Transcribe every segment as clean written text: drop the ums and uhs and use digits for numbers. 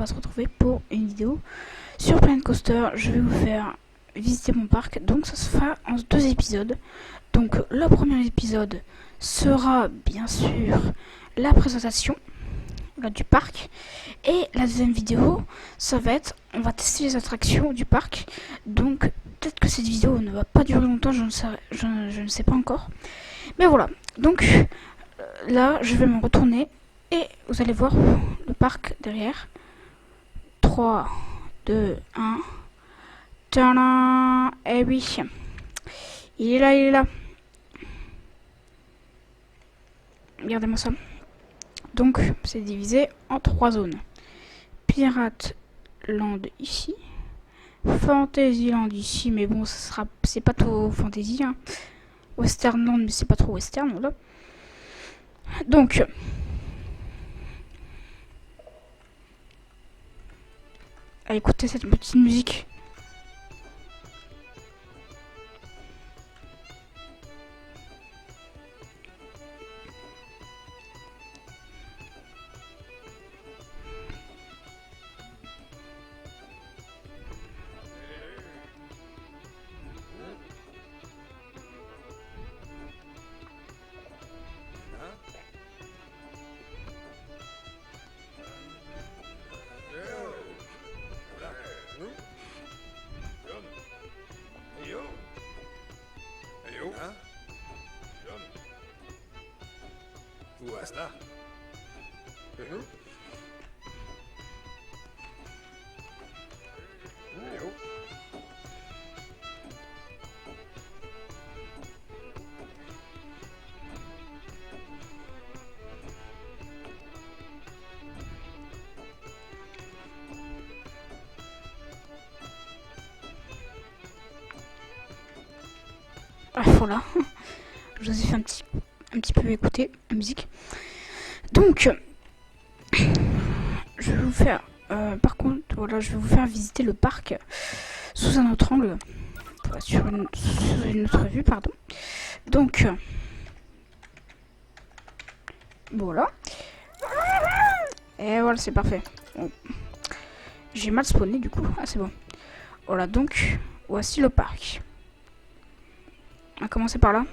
va se retrouver pour une vidéo sur Planet Coaster. Je vais vous faire visiter mon parc, donc ça se fera en 2 épisodes. Donc le premier épisode sera bien sûr la présentation du parc, et la deuxième vidéo ça va être, on va tester les attractions du parc. Donc peut-être que cette vidéo ne va pas durer longtemps, je ne sais pas encore, mais voilà. Donc là je vais me retourner et vous allez voir le parc derrière. 3, 2, 1. Tadam! Eh oui, il est là, il est là. Regardez-moi ça. Donc c'est divisé en 3 zones. Pirate Land ici, Fantasyland ici, mais bon c'est pas trop fantasy, hein. Westernland, mais c'est pas trop western, voilà. Donc écoutez cette petite musique. Où est-ce là? Ah, voilà. Je vous ai fait un petit peu écouter la musique. Donc je vais vous faire par contre, voilà, je vais vous faire visiter le parc sous un autre angle, sur une autre vue, pardon. Donc voilà. Et voilà, c'est parfait. Bon. J'ai mal spawné du coup. Ah, c'est bon. Voilà, donc voici le parc. On va commencer par là.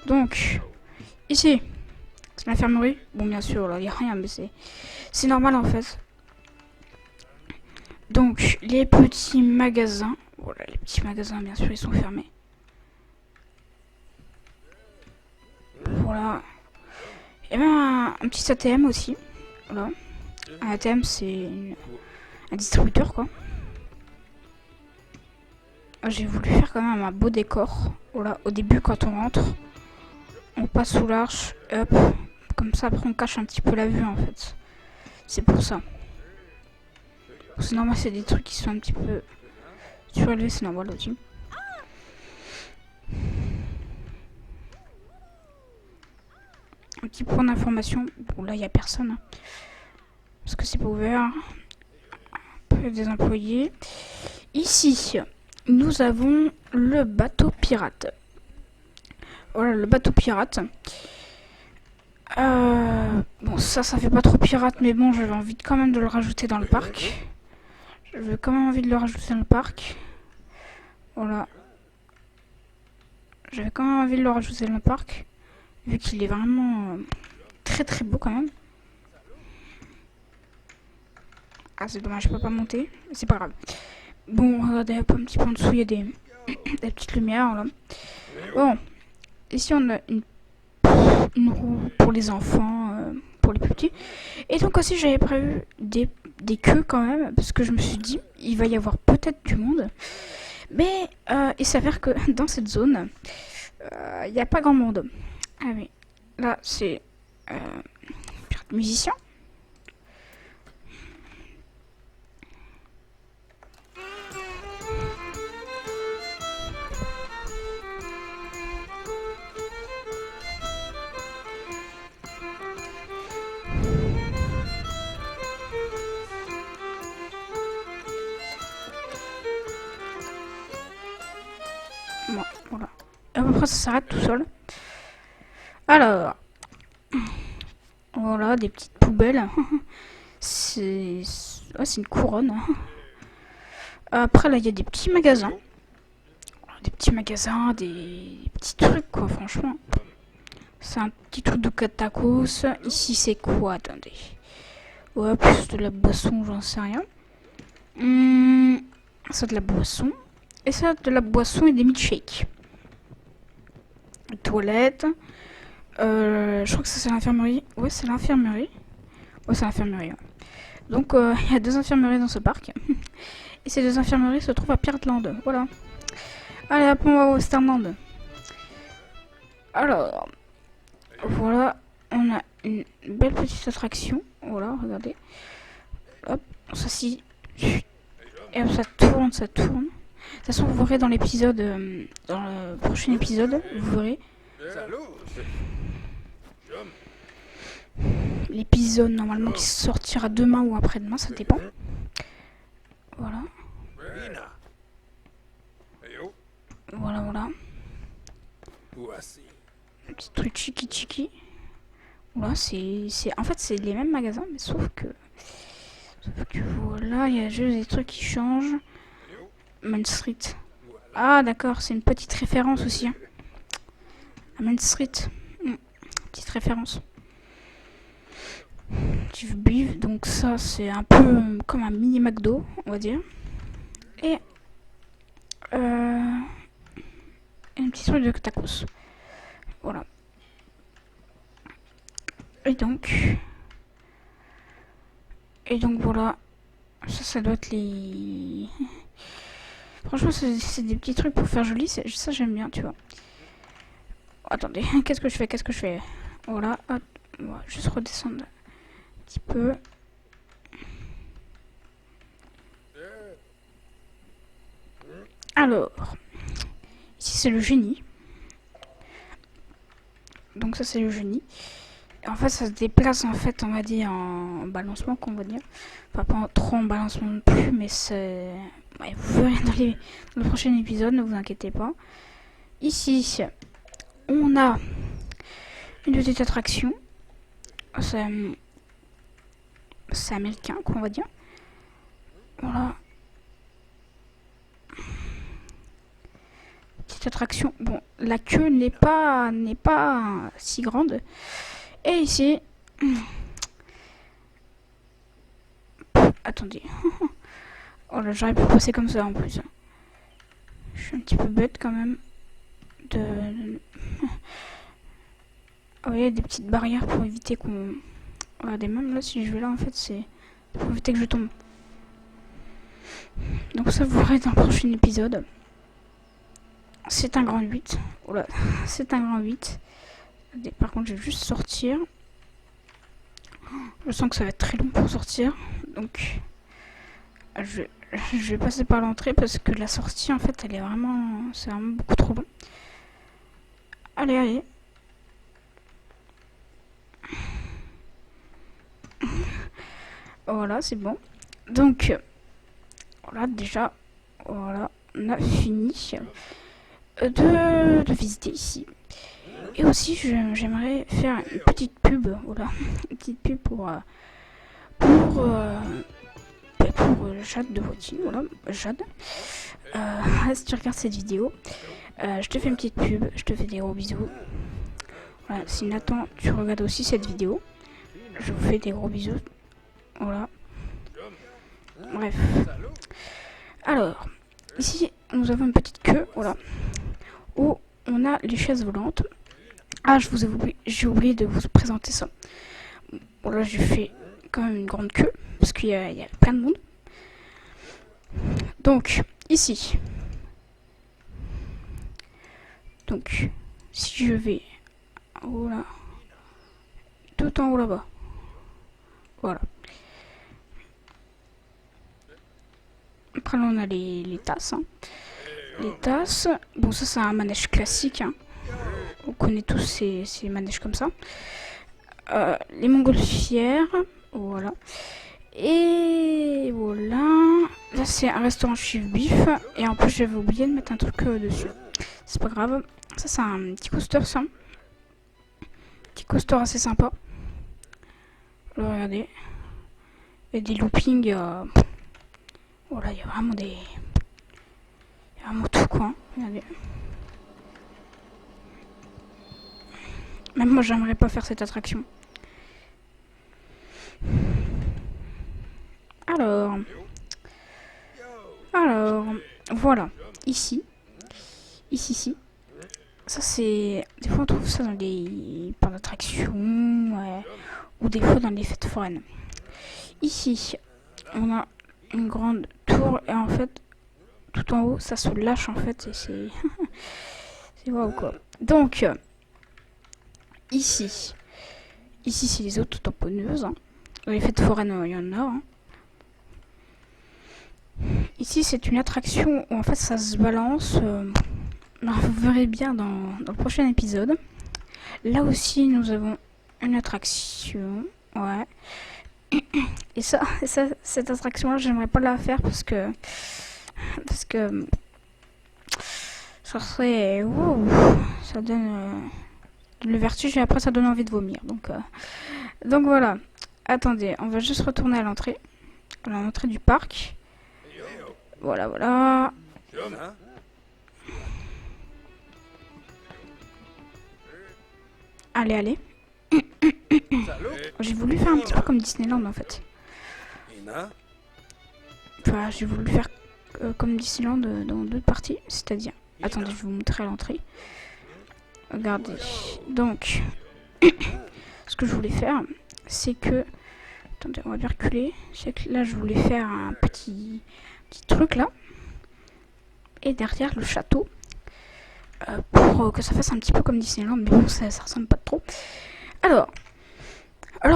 Donc ici c'est l'infirmerie. Bon, bien sûr là il n'y a rien, mais c'est normal en fait. Donc les petits magasins. Voilà, les petits magasins, bien sûr ils sont fermés. Voilà. Et même un petit ATM aussi. Voilà. Un ATM c'est un distributeur quoi. J'ai voulu faire quand même un beau décor. Voilà, au début quand on rentre, on passe sous l'arche, hop, comme ça après on cache un petit peu la vue en fait. C'est pour ça. C'est normal, c'est des trucs qui sont un petit peu surélevés, c'est normal aussi. Un petit point d'information. Bon, là il n'y a personne, hein, parce que c'est pas ouvert. Un peu des employés. Ici, nous avons le bateau pirate. Voilà, le bateau pirate. Bon, ça fait pas trop pirate, mais bon, j'avais envie quand même de le rajouter dans le parc. J'avais quand même envie de le rajouter dans le parc. Voilà. J'avais quand même envie de le rajouter dans le parc, vu qu'il est vraiment très très beau quand même. Ah, c'est dommage, je peux pas monter, mais c'est pas grave. Bon, regardez, un petit peu en dessous, il y a des petites lumières, là. Bon, ici on a une roue pour les enfants, pour les petits. Et donc aussi j'avais prévu des queues quand même, parce que je me suis dit il va y avoir peut-être du monde. Mais il s'avère que dans cette zone, il n'y a pas grand monde. Ah oui, là c'est musicien. Bon, voilà. Et après ça s'arrête tout seul. Alors, voilà. Voilà, des petites poubelles. C'est une couronne. Après, là, il y a des petits magasins. Des petits magasins, des petits trucs, quoi, franchement. C'est un petit truc de tacos. Ici, c'est quoi? Attendez. Ouais, plus de la boisson, j'en sais rien. Ça, de la boisson. Et ça, de la boisson et des milkshakes. Toilette. Je crois que ça, c'est l'infirmerie. Ouais, c'est l'infirmerie. Ouais, c'est l'infirmerie. Ouais. Donc, il y a 2 infirmeries dans ce parc. Et ces 2 infirmeries se trouvent à Pierreland. Voilà. Allez, hop, on va au Westernland. Alors, voilà. On a une belle petite attraction. Voilà, regardez. Hop, on s'assit. Et hop, ça tourne, ça tourne. De toute façon, vous verrez dans l'épisode, dans le prochain épisode, vous verrez. L'épisode normalement qui sortira demain ou après-demain, ça dépend. Voilà. Voilà, voilà. Un petit truc chiki. Voilà, en fait, c'est les mêmes magasins, mais sauf que voilà, il y a juste des trucs qui changent. Main Street. Ah, d'accord, c'est une petite référence aussi. Hein. À Main Street. Petite référence. Chief Beef, donc ça, c'est un peu comme un mini McDo, on va dire. Et un petit truc de tacos. Voilà. Et donc voilà. Ça doit être les... Franchement, c'est des petits trucs pour faire joli. Ça, j'aime bien, tu vois. Attendez, qu'est-ce que je fais? Voilà, hop. On va juste redescendre un petit peu. Alors, ici c'est le génie. Donc ça c'est le génie. Et en fait ça se déplace en fait, on va dire, en balancement, qu'on va dire. Enfin pas trop en balancement non plus, mais c'est... Ouais, vous verrez dans le prochain épisode, ne vous inquiétez pas. Ici, on a une petite attraction. C'est américain, quoi, on va dire. Voilà. Petite attraction. Bon, la queue n'est pas si grande. Et ici... Attendez. Oh là, j'aurais pu passer comme ça en plus. Je suis un petit peu bête quand même. Oh, il y a des petites barrières pour éviter qu'on... Regardez, même là, si je vais là, en fait, c'est pour éviter que je tombe. Donc ça, vous verrez dans le prochain épisode. C'est un grand 8. Oh là, c'est un grand 8. Par contre, je vais juste sortir. Je sens que ça va être très long pour sortir. Donc, je vais passer par l'entrée parce que la sortie, en fait, elle est vraiment... C'est vraiment beaucoup trop long. Allez. Voilà, c'est bon. Donc, voilà, déjà, voilà, on a fini de visiter ici. Et aussi, j'aimerais faire une petite pub, voilà, une petite pub pour Jade de Voici, voilà, Jade. Si tu regardes cette vidéo, je te fais une petite pub, je te fais des gros bisous. Voilà, si Nathan, tu regardes aussi cette vidéo, je vous fais des gros bisous. Voilà. Bref. Alors, ici, nous avons une petite queue, voilà, où on a les chaises volantes. Ah, j'ai oublié de vous présenter ça. Bon, là, j'ai fait quand même une grande queue, parce qu'il y a plein de monde. Donc, ici. Donc, si je vais en haut là, tout en haut là-bas. Voilà. Après là, on a les tasses. Hein. Les tasses. Bon, ça, c'est un manège classique. Hein. On connaît tous ces manèges comme ça. Les montgolfières. Voilà. Et voilà. Là, c'est un restaurant Chief Beef. Et en plus, j'avais oublié de mettre un truc dessus. C'est pas grave. Ça, c'est un petit coaster, ça. Petit coaster assez sympa. Alors, regardez. Il y a des loopings. Voilà, il y a vraiment des... Il y a vraiment tout, quoi. Hein. Regardez. Même moi, j'aimerais pas faire cette attraction. Alors, voilà, ici, ça c'est, des fois on trouve ça dans les parcs d'attractions, ouais, ou des fois dans les fêtes foraines. Ici, on a une grande tour et en fait, tout en haut, ça se lâche en fait et c'est, c'est waouh quoi. Donc, ici c'est les autres tamponneuses. Hein. Dans les fêtes foraines, il y en a. Hein. Ici, c'est une attraction où en fait ça se balance. Vous verrez bien dans le prochain épisode. Là aussi, nous avons une attraction. Ouais. Et cette attraction-là, j'aimerais pas la faire parce que ça serait. Wow, ça donne le vertige et après ça donne envie de vomir. Donc voilà. Attendez, on va juste retourner à l'entrée du parc. Voilà. Allez. J'ai voulu faire un petit peu comme Disneyland en fait. Enfin, j'ai voulu faire comme Disneyland dans d'autres parties. C'est-à-dire... Attendez, je vais vous montrer à l'entrée. Regardez. Donc, ce que je voulais faire, c'est que... Attendez, on va bien reculer. C'est que là, je voulais faire un petit truc là. Et derrière le château. Pour que ça fasse un petit peu comme Disneyland. Mais bon, ça ressemble pas trop. Alors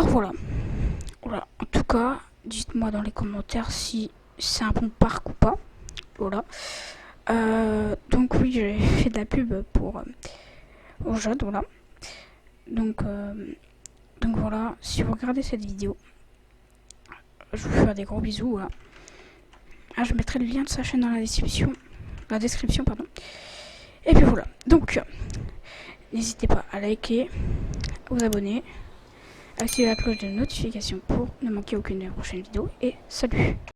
voilà. En tout cas, dites-moi dans les commentaires si c'est un bon parc ou pas. Voilà. Donc oui, j'ai fait de la pub pour Jade, voilà. Donc voilà, si vous regardez cette vidéo, je vous fais des gros bisous. Voilà. Je mettrai le lien de sa chaîne dans la description. Et puis voilà. Donc, n'hésitez pas à liker, à vous abonner, à activer la cloche de notification pour ne manquer aucune de mes prochaines vidéos. Et salut!